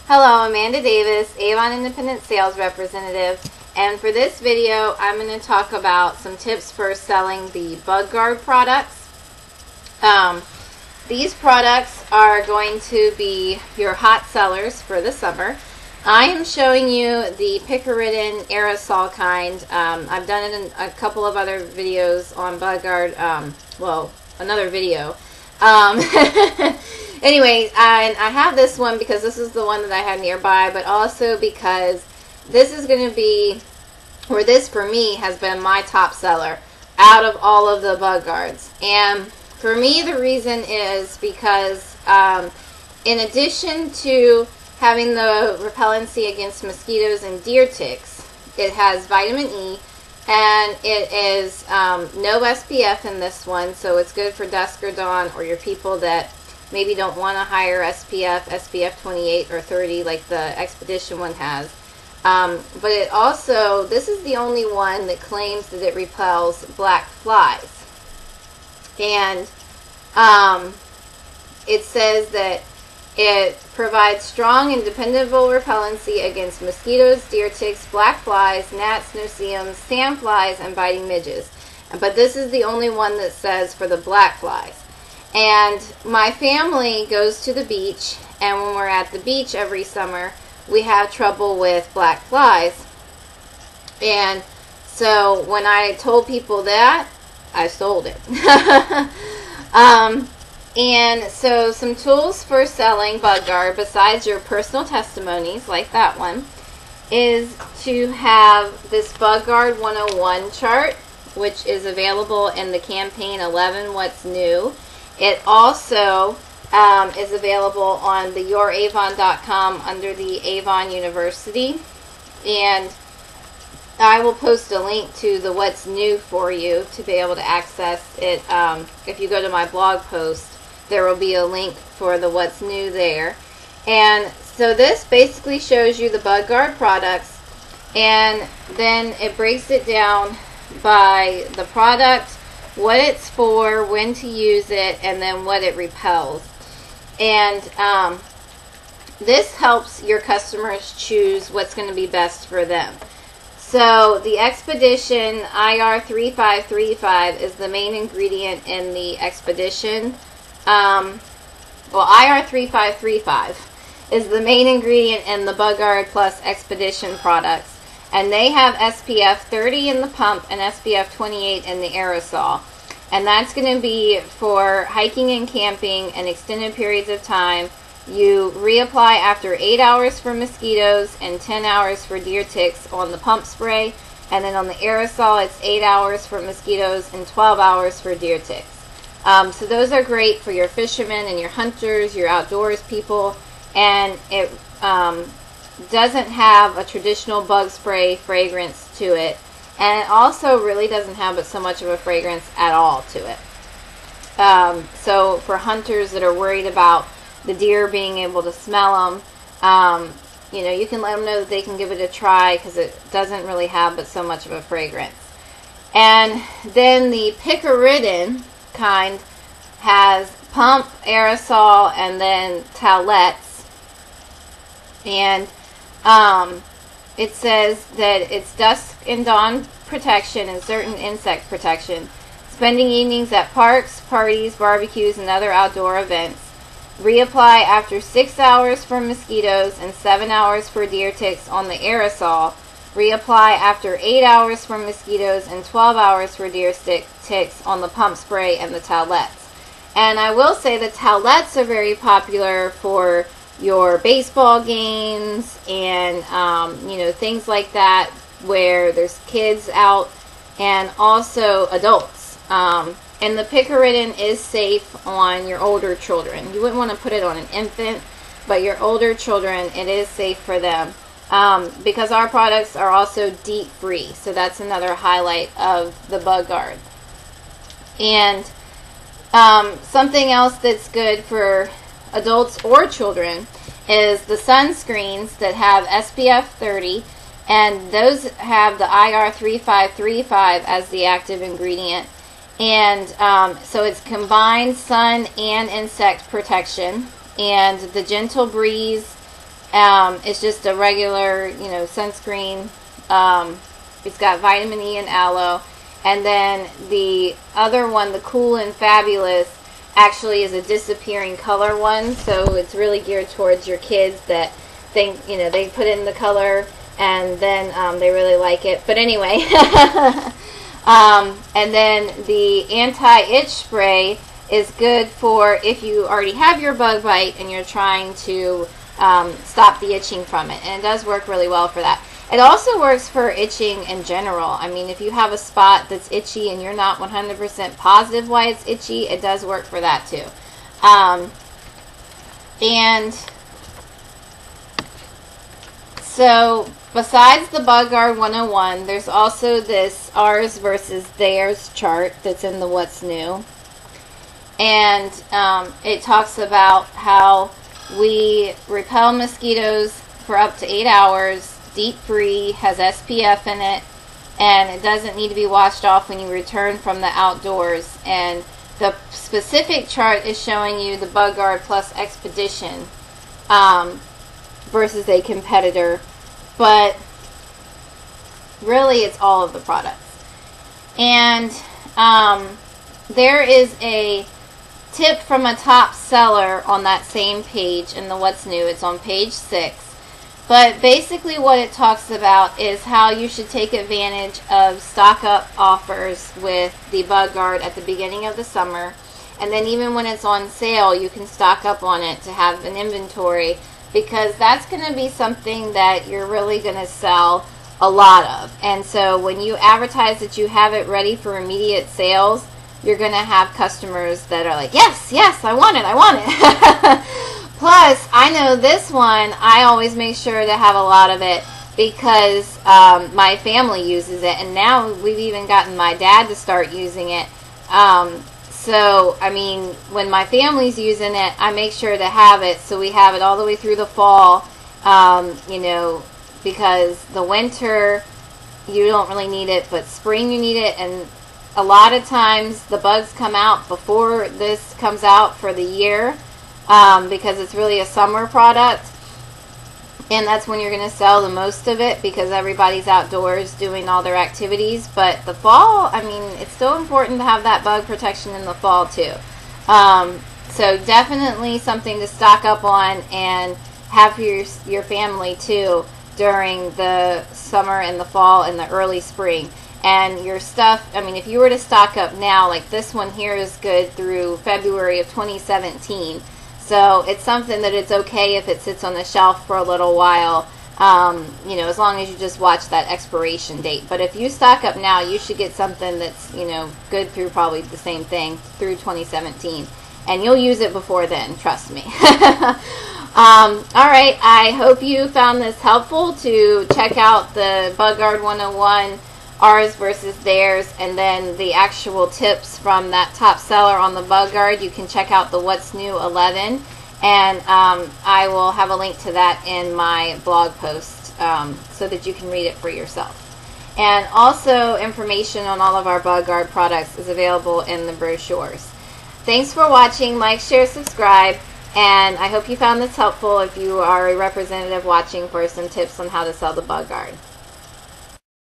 Hello, Amanda Davis, Avon Independent Sales Representative, and for this video, Avon Independent Sales Representative, and for this video, I'm going to talk about some tips for selling the BugGuard products. These products are going to be your hot sellers for the summer. I am showing you the picker-ridden aerosol kind. I've done it in a couple of other videos on BugGuard, well, another video. Anyway, I have this one because this is the one that I had nearby, but also because this is going to be, or this for me has been my top seller out of all of the BugGuards. And for me, the reason is because in addition to having the repellency against mosquitoes and deer ticks, it has vitamin E, and it is no SPF in this one, so it's good for dusk or dawn, or your people that maybe don't want a higher SPF 28 or 30 like the Expedition one has. But it also, this is the only one that claims that it repels black flies. And it says that it provides strong and dependable repellency against mosquitoes, deer ticks, black flies, gnats, no-see-ums, sandflies, and biting midges. But this is the only one that says for the black flies. And my family goes to the beach, and when we're at the beach every summer, we have trouble with black flies. And so when I told people that, I sold it. And so some tools for selling BugGuard, besides your personal testimonies like that one, is to have this BugGuard 101 chart, which is available in the campaign 11 What's New. It also is available on the youravon.com under the Avon University, and I will post a link to the What's New for you to be able to access it. If you go to my blog post, there will be a link for the What's New there. And so this basically shows you the BugGuard products, and then it breaks it down by the product, what it's for, when to use it, and then what it repels. And this helps your customers choose what's going to be best for them. So the Expedition IR3535 is the main ingredient in the Expedition. Well, IR3535 is the main ingredient in the BugGuard Plus Expedition products. And they have SPF 30 in the pump and SPF 28 in the aerosol. And that's going to be for hiking and camping and extended periods of time. You reapply after 8 hours for mosquitoes and 10 hours for deer ticks on the pump spray. And then on the aerosol, it's 8 hours for mosquitoes and 12 hours for deer ticks. So those are great for your fishermen and your hunters, your outdoors people. And it doesn't have a traditional bug spray fragrance to it, and it also really doesn't have but so much of a fragrance at all to it. So for hunters that are worried about the deer being able to smell them, you know, you can let them know that they can give it a try because it doesn't really have but so much of a fragrance. And then the picker-ridden kind has pump, aerosol, and then towelettes. And it says that it's dusk and dawn protection and certain insect protection. Spending evenings at parks, parties, barbecues, and other outdoor events. Reapply after 6 hours for mosquitoes and 7 hours for deer ticks on the aerosol. Reapply after 8 hours for mosquitoes and 12 hours for deer ticks on the pump spray and the towelettes. And I will say the towelettes are very popular for your baseball games and you know, things like that where there's kids out, and also adults. And the picker-ridden is safe on your older children. You wouldn't want to put it on an infant, but your older children, it is safe for them because our products are also DEET free, so that's another highlight of the BugGuard. And something else that's good for adults or children is the sunscreens that have SPF 30, and those have the IR3535 as the active ingredient. And so it's combined sun and insect protection, and the gentle breeze It's just a regular, you know, sunscreen. It's got vitamin E and aloe. And then the other one, the Cool and Fabulous, actually is a disappearing color one. So it's really geared towards your kids that think, you know, they put in the color and then they really like it. But anyway, and then the anti-itch spray is good for if you already have your bug bite and you're trying to stop the itching from it. And it does work really well for that. It also works for itching in general. I mean, if you have a spot that's itchy and you're not 100% positive why it's itchy, it does work for that too. And so besides the BugGuard 101, there's also this ours versus theirs chart that's in the What's New. And it talks about how we repel mosquitoes for up to 8 hours, DEET free, has SPF in it, and it doesn't need to be washed off when you return from the outdoors. And the specific chart is showing you the BugGuard Plus Expedition versus a competitor, but really it's all of the products. And there is a tip from a top seller on that same page in the What's New. It's on page 6. But basically what it talks about is how you should take advantage of stock up offers with the BugGuard at the beginning of the summer. And then even when it's on sale, you can stock up on it to have an inventory, because that's going to be something that you're really going to sell a lot of. And so when you advertise that you have it ready for immediate sales, you're going to have customers that are like, yes, yes, I want it, I want it. Plus, I know this one, I always make sure to have a lot of it because my family uses it, and now we've even gotten my dad to start using it. So, I mean, when my family's using it, I make sure to have it so we have it all the way through the fall, you know, because the winter, you don't really need it, but spring you need it, and a lot of times the bugs come out before this comes out for the year. Because it's really a summer product, and that's when you're going to sell the most of it because everybody's outdoors doing all their activities. But the fall, I mean, it's still important to have that bug protection in the fall too. So definitely something to stock up on and have for your family too during the summer and the fall and the early spring. And your stuff, I mean, if you were to stock up now, like this one here is good through February of 2017. So it's something that it's okay if it sits on the shelf for a little while, you know, as long as you just watch that expiration date. But if you stock up now, you should get something that's, you know, good through probably the same thing through 2017. And you'll use it before then, trust me. All right, I hope you found this helpful to check out the BugGuard 101, ours versus theirs, and then the actual tips from that top seller on the BugGuard. You can check out the What's New 11, and I will have a link to that in my blog post so that you can read it for yourself. And also information on all of our BugGuard products is available in the brochures. Thanks for watching. Like, share, subscribe, and I hope you found this helpful if you are a representative watching for some tips on how to sell the BugGuard.